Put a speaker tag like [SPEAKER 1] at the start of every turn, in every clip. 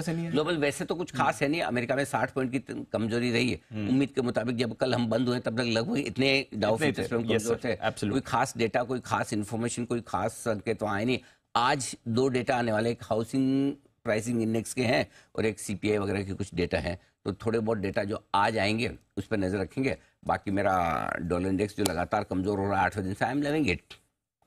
[SPEAKER 1] Global वैसे तो कुछ खास है नहीं, अमेरिका में 60 पॉइंट की कमजोरी रही है उम्मीद के मुताबिक। जब कल हम बंद हुए तब तक लगभग इतने डाउ फ्यूचर्स में कमजोर थे, कोई खास डेटा, कोई खास इन्फॉर्मेशन, कोई खास संकेत तो आए नहीं। आज दो डेटा आने वाले, एक हाउसिंग प्राइसिंग इंडेक्स के हैं और एक सीपीआई वगैरह के कुछ डेटा हैं, तो थोड़े बहुत डेटा जो आज आएंगे उस पर नजर रखेंगे। बाकी मेरा डॉलर इंडेक्स जो लगातार कमजोर हो रहा है 8वें दिन से, आई एम लविंग इट,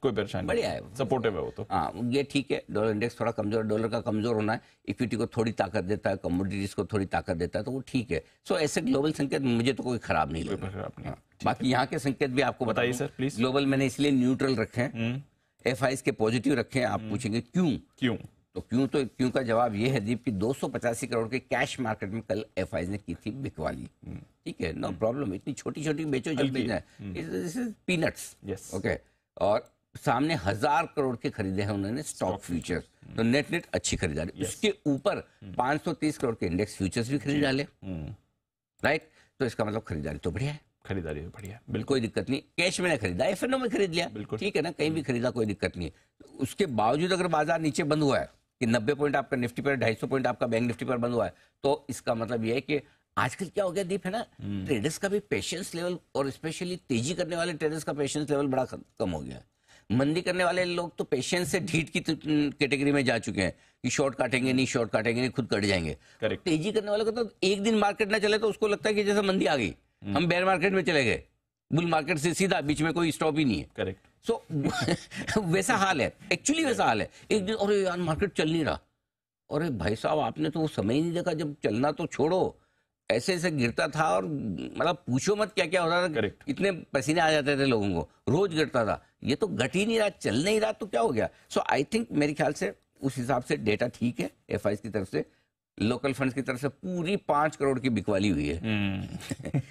[SPEAKER 2] कोई परेशानी
[SPEAKER 1] बढ़िया है,
[SPEAKER 2] सपोर्टिव है वो तो।
[SPEAKER 1] हाँ ये ठीक है। डॉलर इंडेक्स थोड़ा कमजोर, डॉलर का कमजोर होना है इक्विटी को थोड़ी ताकत देता है, कमोडिटीज को थोड़ी ताकत देता है, तो वो ठीक है। सो ऐसे ग्लोबल संकेत मुझे तो कोई खराब नहीं लगा। बाकी यहाँ के संकेत भी आपको बताइए
[SPEAKER 2] सर प्लीज।
[SPEAKER 1] ग्लोबल मैंने इसलिए न्यूट्रल रखे हैं, एफआईज के पॉजिटिव रखे हैं। आप पूछेंगे क्यों, तो क्यों का जवाब ये है दीप कि 285 करोड़ के कैश मार्केट में कल एफआईज ने की थी बिकवाली। ठीक है, नो प्रॉब्लम, इतनी छोटी छोटी बेचो जब बेचना है, पीनट्स। ओके, और सामने 1000 करोड़ के खरीदे हैं उन्होंने स्टॉक फ्यूचर्स, तो नेट अच्छी खरीदारी। उसके ऊपर 530 करोड़ के इंडेक्स फ्यूचर्स भी खरीद डाले, राइट, तो इसका मतलब खरीदारी तो बढ़िया है,
[SPEAKER 2] खरीदारी बढ़िया, बिल्कुल
[SPEAKER 1] कोई दिक्कत नहीं। कैश में खरीदा, एफएनओ में खरीद लिया, ठीक है ना, कहीं भी खरीदा कोई दिक्कत नहीं है। उसके बावजूद अगर बाजार नीचे बंद हुआ है कि 90 पॉइंट आपका निफ्टी पर, 250 पॉइंट आपका बैंक निफ्टी पर बंद हुआ है, तो इसका मतलब यह है कि आजकल क्या हो गया दीप है ना, ट्रेडर्स का भी पेशेंस लेवल, और स्पेशली तेजी करने वाले ट्रेडर्स का पेशेंस लेवल बड़ा कम हो गया है। मंदी करने वाले लोग तो पेशेंस से ढीठ की कैटेगरी में जा चुके हैं कि शॉर्ट काटेंगे नहीं, खुद कट जाएंगे। तेजी करने वाले को तो एक दिन मार्केट ना चले तो उसको लगता है कि जैसे मंदी आ गई, हम बेयर मार्केट में चले गए, बुल मार्केट से सीधा बीच में कोई स्टॉप ही नहीं है।
[SPEAKER 2] करेक्ट।
[SPEAKER 1] सो वैसा हाल है, एक्चुअली वैसा हाल है। एक दिन अरे यार मार्केट चल नहीं रहा, अरे भाई साहब आपने तो वो समय ही नहीं देखा जब चलना तो छोड़ो, ऐसे ऐसे गिरता था और मतलब पूछो मत क्या क्या हो रहा था।
[SPEAKER 2] Correct.
[SPEAKER 1] इतने पसीने आ जाते थे लोगों को, रोज गिरता था। ये तो घट ही नहीं रहा, चल नहीं रहा, तो क्या हो गया। सो आई थिंक मेरे ख्याल से उस हिसाब से डेटा ठीक है। एफआईज की तरफ से, लोकल फंड्स की तरफ से पूरी 5 करोड़ की बिकवाली हुई है।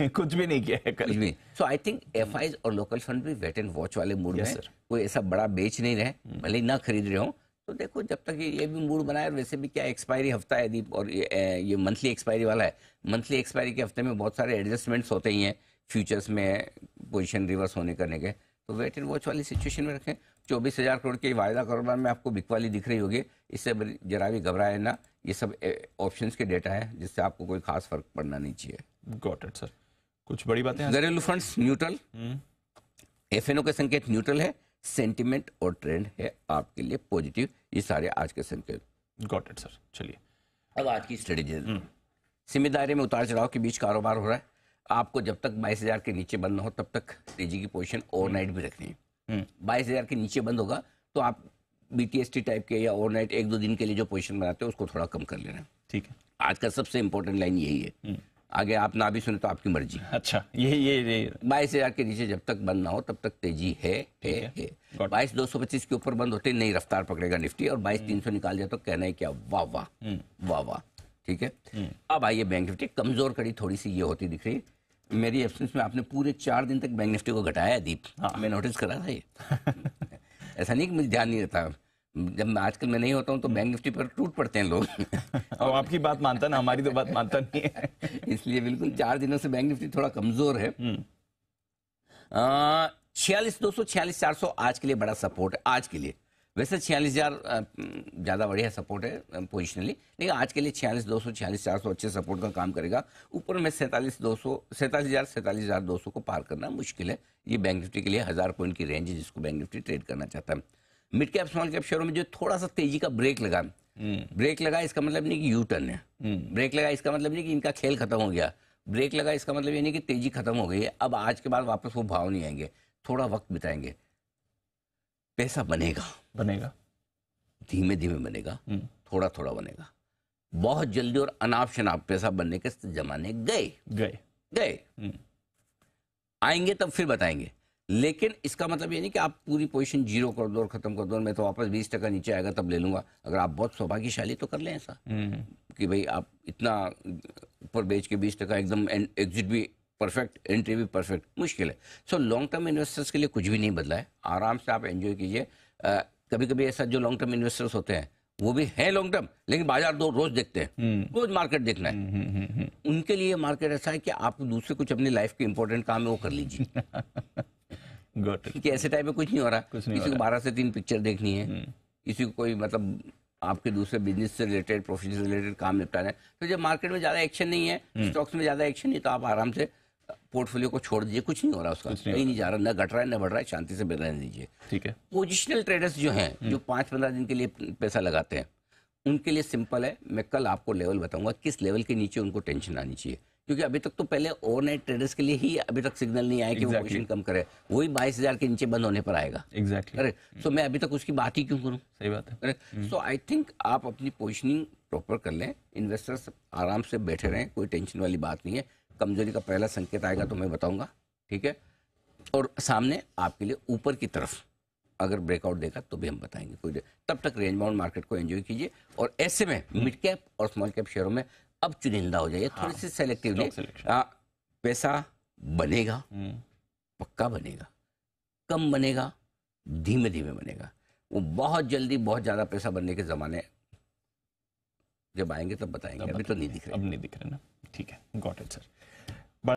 [SPEAKER 2] कुछ भी नहीं किया है कल।
[SPEAKER 1] कुछ भी। सो आई थिंक एफआईज और लोकल फंड भी वेट एंड वॉच वाले मूड में, कोई ऐसा बड़ा बेच नहीं रहे, भले ही ना खरीद रहे हो तो देखो जब तक ये भी मूड बनाए। वैसे भी क्या एक्सपायरी हफ्ता है दीप, और ये मंथली एक्सपायरी वाला है। मंथली एक्सपायरी के हफ्ते में बहुत सारे एडजस्टमेंट्स होते ही हैं फ्यूचर्स में, पोजीशन रिवर्स होने करने के, तो वेट एंड वॉच वाली सिचुएशन में रखें। 24,000 करोड़ के वायदा कारोबार में आपको बिकवाली दिख रही होगी, इससे जरा भी घबराए ना। ये सब ऑप्शंस के डेटा है जिससे आपको कोई खास फर्क पड़ना नहीं चाहिए।
[SPEAKER 2] Got it sir. कुछ बड़ी बातें।
[SPEAKER 1] घरेलू फंड्स न्यूट्रल, एफएनओ के संकेत न्यूट्रल है, सेंटिमेंट और ट्रेंड है आपके लिए पॉजिटिव। ये सारे आज के संकेत।
[SPEAKER 2] Got it sir. चलिए
[SPEAKER 1] अब आज की स्ट्रेटेजी। सीमित दायरे में उतार चढ़ाव के बीच कारोबार हो रहा है। आपको जब तक 22,000 के नीचे बंद ना हो तब तक तेजी की पोजीशन ओवरनाइट भी रखनी है। 22,000 के नीचे बंद होगा तो आप बीटीएसटी टाइप के या ओवरनाइट 1-2 दिन के लिए जो पोजीशन बनाते हो उसको थोड़ा कम कर लेना। ठीक है, आज का सबसे इंपॉर्टेंट लाइन यही है। आगे आप ना भी सुने तो आपकी मर्जी।
[SPEAKER 2] अच्छा, ये
[SPEAKER 1] 22,000 के नीचे जब तक बंद ना हो तब तक तेजी है। 22,225 के ऊपर बंद होते नई रफ्तार पकड़ेगा निफ्टी, और 22,300 निकाल जाए तो कहना है क्या वाह वाह वाह वाह। ठीक है, अब आइए बैंक निफ्टी। कमजोर कड़ी थोड़ी सी ये होती दिख रही है। मेरी एब्सेंस में आपने पूरे 4 दिन तक बैंक निफ्टी को घटाया है दीप। मैं नोटिस करा था ये। ऐसा नहीं कि मुझे ध्यान नहीं रहता, जब आजकल मैं नहीं होता हूँ तो बैंक निफ्टी पर टूट पड़ते हैं लोग।
[SPEAKER 2] और आपकी बात मानता ना, हमारी तो बात मानता नहीं है।
[SPEAKER 1] इसलिए बिल्कुल 4 दिनों से बैंक निफ्टी थोड़ा कमजोर है। 46,200-46,400 आज के लिए बड़ा सपोर्ट है। आज के लिए वैसे 46,000 ज़्यादा बढ़िया सपोर्ट है पोजिशनली, लेकिन आज के लिए 46,200 46,400 अच्छे सपोर्ट का काम करेगा। ऊपर में 47,200 को पार करना मुश्किल है। ये बैंक निफ्टी के लिए 1000 पॉइंट की रेंज है जिसको बैंक निफ्टी ट्रेड करना चाहता है। मिड कैप स्मॉल कैप शेयरों में जो थोड़ा सा तेजी का ब्रेक लगा, इसका मतलब नहीं कि यू टर्न है। ब्रेक लगा इसका मतलब नहीं कि इनका खेल खत्म हो गया। ब्रेक लगा इसका मतलब ये नहीं कि तेजी खत्म हो गई है। अब आज के बाद वापस वो भाव नहीं आएंगे, थोड़ा वक्त बिताएंगे। पैसा बनेगा, धीमे धीमे बनेगा, थोड़ा थोड़ा बनेगा। बहुत जल्दी और अनाप शनाप पैसा बनने के जमाने गए। आएंगे तब फिर बताएंगे, लेकिन इसका मतलब ये नहीं कि आप पूरी पोजीशन जीरो कर दो और खत्म कर दो, मैं तो वापस 20% नीचे आएगा तब ले लूंगा। अगर आप बहुत सौभाग्यशाली तो कर लें ऐसा कि भाई आप इतना ऊपर बेच के 20% एकदम एग्जिट भी परफेक्ट, एंट्री भी परफेक्ट, मुश्किल है। सो लॉन्ग टर्म इन्वेस्टर्स के लिए कुछ भी नहीं बदला है। आराम से आप एंजॉय कीजिए। कभी कभी ऐसा जो लॉन्ग टर्म इन्वेस्टर्स होते हैं वो भी है लॉन्ग टर्म, लेकिन बाजार रोज देखते हैं, रोज मार्केट देखना है। उनके लिए मार्केट ऐसा है कि आप दूसरे कुछ अपनी लाइफ के इंपॉर्टेंट काम है वो कर लीजिए। कि ऐसे टाइप में कुछ नहीं हो रहा। किसी को 12 से 3 पिक्चर देखनी है, किसी को कोई मतलब आपके दूसरे बिजनेस से रिलेटेड, प्रोफेशन से रिलेटेड काम निपटाना है। तो जब मार्केट में ज़्यादा एक्शन नहीं है, स्टॉक्स में ज़्यादा एक्शन नहीं, तो आप आराम से पोर्टफोलियो को छोड़ दीजिए, कुछ नहीं हो रहा उसका, कहीं नहीं जा रहा, न घट रहा है न बढ़ रहा है, शांति से रहने दीजिए।
[SPEAKER 2] ठीक है।
[SPEAKER 1] पोजिशनल ट्रेडर्स जो हैं, जो 5-15 दिन के लिए पैसा लगाते हैं, उनके लिए सिंपल है, मैं कल आपको लेवल बताऊंगा किस लेवल के नीचे उनको टेंशन आनी चाहिए, क्योंकि अभी तक तो पहले ओवरनाइट ट्रेडर्स के लिए ही अभी तक सिग्नल नहीं आया कि वो पोजीशन कम करे, वही 22,000 के नीचे बंद होने पर आएगा।
[SPEAKER 2] एग्जैक्टली।
[SPEAKER 1] अरे सो मैं अभी तक उसकी बात ही क्यों करूं?
[SPEAKER 2] सही बात है।
[SPEAKER 1] अरे सो आई थिंक आप अपनी पोजीशनिंग प्रॉपर कर लें, इन्वेस्टर्स आराम से बैठे रहें, कोई टेंशन वाली बात नहीं है। कमजोरी का पहला संकेत आएगा तो मैं बताऊंगा, ठीक है, और सामने आपके लिए ऊपर की तरफ अगर ब्रेकआउट देगा तो भी हम बताएंगे, कोई तब तक रेंज बाउंड मार्केट को एंजॉय कीजिए। और ऐसे में मिड कैप और स्मॉल कैप शेयरों में अब चुनिंदा हो जाइए, थोड़ी सी सेलेक्टिवली। पैसा बनेगा, पक्का बनेगा, कम बनेगा, धीमे धीमे बनेगा। वो बहुत जल्दी बहुत ज्यादा पैसा बनने के जमाने जब आएंगे तब बताएंगे, अभी तो नहीं दिख रहे।
[SPEAKER 2] अब नहीं दिख रहे ना। ठीक है, गॉट इट सर।